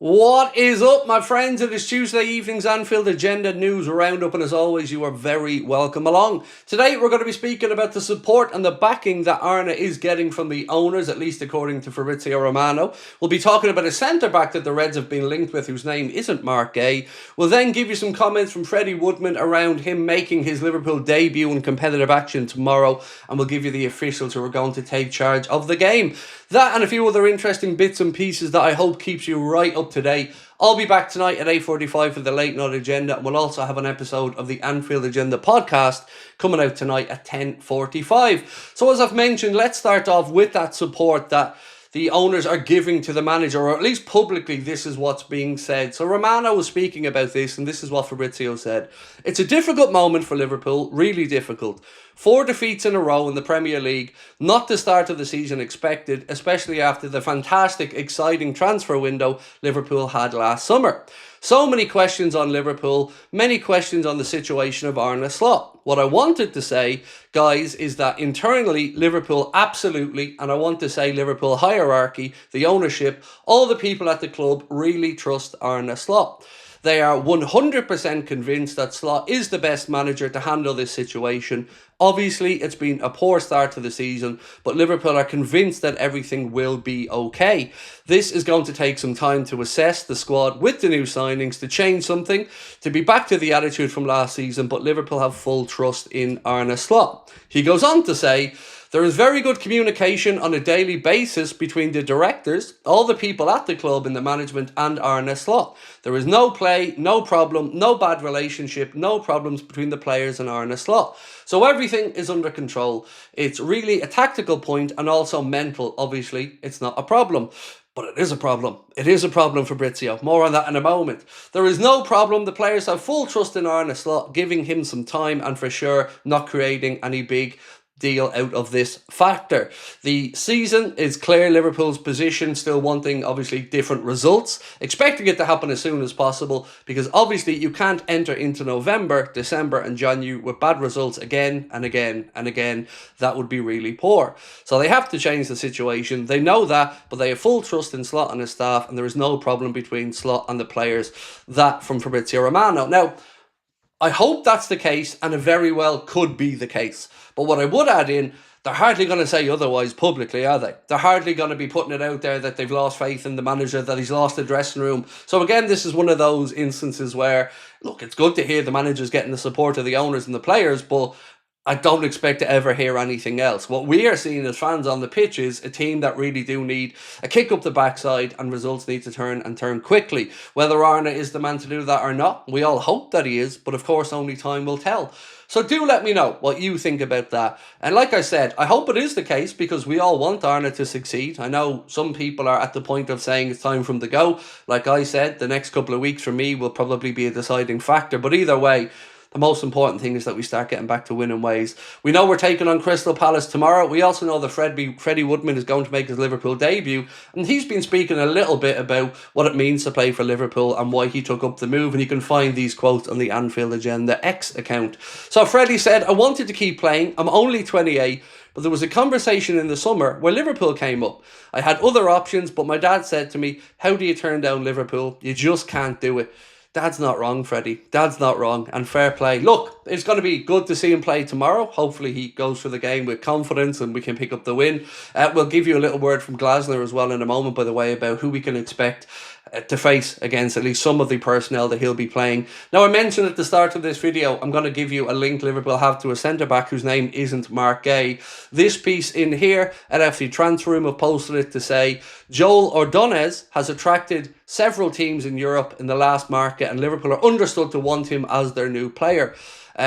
What is up, my friends? It is Tuesday evening's Anfield Agenda news roundup, and as always, you are very welcome along. Today, we're going to be speaking about the support and the backing that Arne is getting from the owners, at least according to Fabrizio Romano. We'll be talking about a centre-back that the Reds have been linked with, whose name isn't Mark Gay. We'll then give you some comments from Freddy Woodman around him making his Liverpool debut in competitive action tomorrow, and we'll give you the officials who are going to take charge of the game. That and a few other interesting bits and pieces that I hope keeps you right up to date. I'll be back tonight at 8:45 for the late night agenda, and we'll also have an episode of the Anfield Agenda podcast coming out tonight at 10:45. So as I've mentioned, let's start off with that support that the owners are giving to the manager, or at least publicly this is what's being said. So Romano was speaking about this, and this is what Fabrizio said. It's a difficult moment for Liverpool, really difficult. 4 defeats in a row in the Premier League, not the start of the season expected, especially after the fantastic, exciting transfer window Liverpool had last summer. So many questions on Liverpool, many questions on the situation of Arne Slot. What I wanted to say, guys, is that internally, Liverpool absolutely, and I want to say Liverpool hierarchy, the ownership, all the people at the club really trust Arne Slot. They are 100% convinced that Slot is the best manager to handle this situation. Obviously, it's been a poor start to the season, but Liverpool are convinced that everything will be okay. This is going to take some time to assess the squad with the new signings, to change something, to be back to the attitude from last season, but Liverpool have full trust in Arne Slot. He goes on to say, there is very good communication on a daily basis between the directors, all the people at the club in the management, and Arne Slot. There is no play, no problem, no bad relationship, no problems between the players and Arne Slot. So everything is under control. It's really a tactical point and also mental. Obviously, it's not a problem. But it is a problem. It is a problem, Fabrizio. More on that in a moment. There is no problem. The players have full trust in Arne Slot, giving him some time and for sure not creating any big deal out of this factor. The season is clear. Liverpool's position, still wanting obviously different results, expecting it to happen as soon as possible, because obviously you can't enter into November, December and January with bad results again and again and again. That would be really poor. So they have to change the situation. They know that, but they have full trust in Slot and his staff, and there is no problem between Slot and the players. That from Fabrizio Romano. Now, I hope that's the case, and it very well could be the case. But what I would add in, they're hardly going to say otherwise publicly, are they? They're hardly going to be putting it out there that they've lost faith in the manager, that he's lost the dressing room. So again, this is one of those instances where, look, it's good to hear the manager's getting the support of the owners and the players, but I don't expect to ever hear anything else. What we are seeing as fans on the pitch is a team that really do need a kick up the backside, and results need to turn quickly. Whether Arne is the man to do that or not, we all hope that he is, but of course only time will tell. So do let me know what you think about that. And like I said, I hope it is the case, because we all want Arne to succeed. I know some people are at the point of saying it's time for him to go. Like I said, the next couple of weeks for me will probably be a deciding factor. But either way, the most important thing is that we start getting back to winning ways. We know we're taking on Crystal Palace tomorrow. We also know that Freddy Woodman is going to make his Liverpool debut, and he's been speaking a little bit about what it means to play for Liverpool and why he took up the move, and you can find these quotes on the Anfield Agenda X account. So Freddy said, I wanted to keep playing. I'm only 28. But there was a conversation in the summer where Liverpool came up. I had other options, but my dad said to me, how do you turn down Liverpool? You just can't do it. Dad's not wrong, Freddie. Dad's not wrong. And fair play. Look, it's going to be good to see him play tomorrow. Hopefully he goes for the game with confidence and we can pick up the win. We'll give you a little word from Glasner as well in a moment, by the way, about who we can expect to face against at least some of the personnel that he'll be playing. Now, I mentioned at the start of this video, I'm going to give you a link Liverpool have to a centre-back whose name isn't Mark Gay. This piece in here at FC Transfer Room have posted it to say, Joel ORDONEZ has attracted several teams in Europe in the last market, and Liverpool are understood to want him as their new player.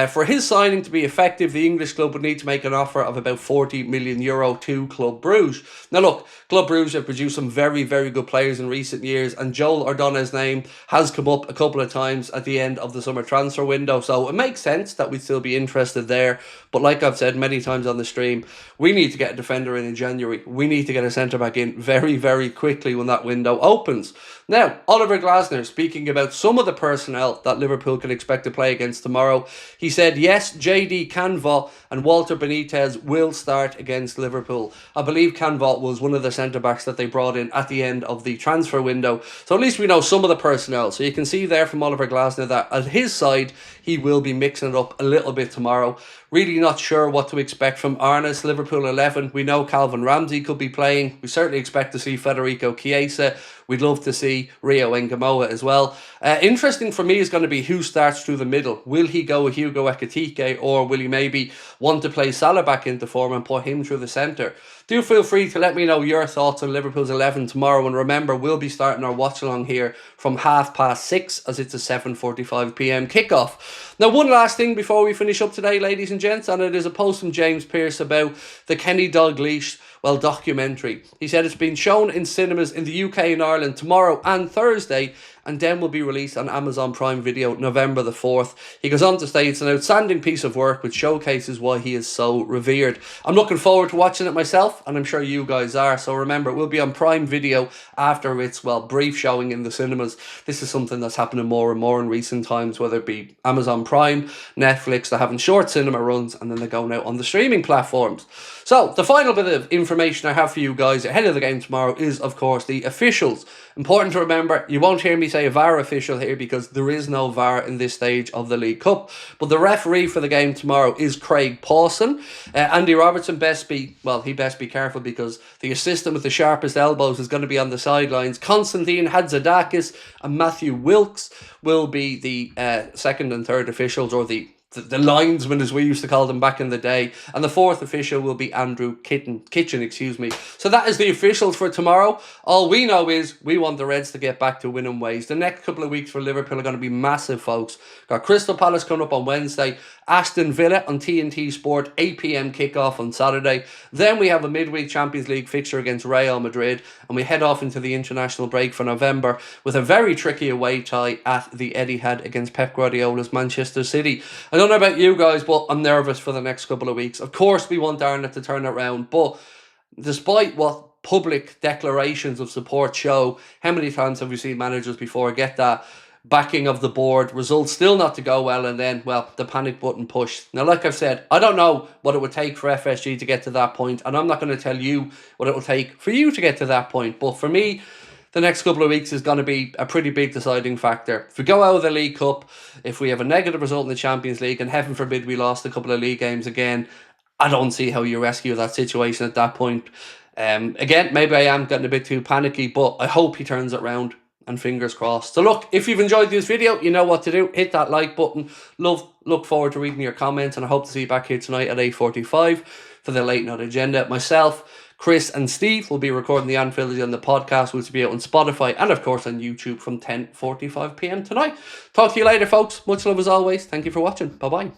For his signing to be effective, the English club would need to make an offer of about €40 million to Club Brugge. Now look, Club Brugge have produced some very, very good players in recent years, and Joel ORDONEZ's name has come up a couple of times at the end of the summer transfer window, so it makes sense that we'd still be interested there. But like I've said many times on the stream, we need to get a defender in January. We need to get a centre-back in very, very quickly when that window opens. Now, Oliver Glasner, speaking about some of the personnel that Liverpool can expect to play against tomorrow, He said, yes, JD Canvot and Walter Benitez will start against Liverpool. I believe Canvot was one of the centre-backs that they brought in at the end of the transfer window. So at least we know some of the personnel. So you can see there from Oliver Glasner that at his side, he will be mixing it up a little bit tomorrow. Really not sure what to expect from Arne's Liverpool 11. We know Calvin Ramsey could be playing. We certainly expect to see Federico Chiesa. We'd love to see Rio Ngamoa as well. Interesting for me is going to be who starts through the middle. Will he go with Hugo Ekitike, or will he maybe want to play Salah back into form and put him through the centre? Do feel free to let me know your thoughts on Liverpool's 11 tomorrow. And remember, we'll be starting our watch-along here from 6:30 as it's a 7:45 p.m. kickoff. Now, one last thing before we finish up today, ladies and gents, and it is a post from James Pearce about the Kenny Dalglish documentary. He said it's been shown in cinemas in the UK and Ireland tomorrow and Thursday, and then will be released on Amazon Prime Video November the 4th. He goes on to say it's an outstanding piece of work which showcases why he is so revered. I'm looking forward to watching it myself, and I'm sure you guys are. So remember, it will be on Prime Video after its, brief showing in the cinemas. This is something that's happening more and more in recent times, whether it be Amazon Prime, Netflix, they're having short cinema runs, and then they're going out on the streaming platforms. So the final bit of information I have for you guys ahead of the game tomorrow is, of course, the officials. Important to remember, you won't hear me say a VAR official here because there is no VAR in this stage of the League Cup. But the referee for the game tomorrow is Craig Pawson. Andy Robertson he best be careful because the assistant with the sharpest elbows is going to be on the sidelines. Konstantin Hadzidakis and Matthew Wilkes will be the second and third officials, or the linesman, as we used to call them back in the day. And the fourth official will be Andrew Kitchen. So that is the officials for tomorrow. All we know is we want the Reds to get back to winning ways. The next couple of weeks for Liverpool are going to be massive, folks. Got Crystal Palace coming up on Wednesday, Aston Villa on TNT Sport, 8 p.m. kickoff on Saturday. Then we have a midweek Champions League fixture against Real Madrid, and we head off into the international break for November with a very tricky away tie at the Etihad against Pep Guardiola's Manchester City. I don't know about you guys, but I'm nervous for the next couple of weeks. Of course, we want Arne to turn it around, but despite what public declarations of support show, how many times have we seen managers before get that backing of the board, results still not to go well, and then, the panic button pushed? Now, like I've said, I don't know what it would take for FSG to get to that point, and I'm not going to tell you what it will take for you to get to that point. But for me, the next couple of weeks is going to be a pretty big deciding factor. If we go out of the League Cup, if we have a negative result in the Champions League, and heaven forbid we lost a couple of league games again, I don't see how you rescue that situation at that point. Again, maybe I am getting a bit too panicky, but I hope he turns it around, and fingers crossed. So look, if you've enjoyed this video, you know what to do. Hit that like button. Look forward to reading your comments, and I hope to see you back here tonight at 8:45 for the late night agenda. Myself, Chris and Steve will be recording the Anfield Agenda podcast, which will be out on Spotify and of course on YouTube from 10:45 p.m. tonight. Talk to you later, folks. Much love as always. Thank you for watching. Bye bye.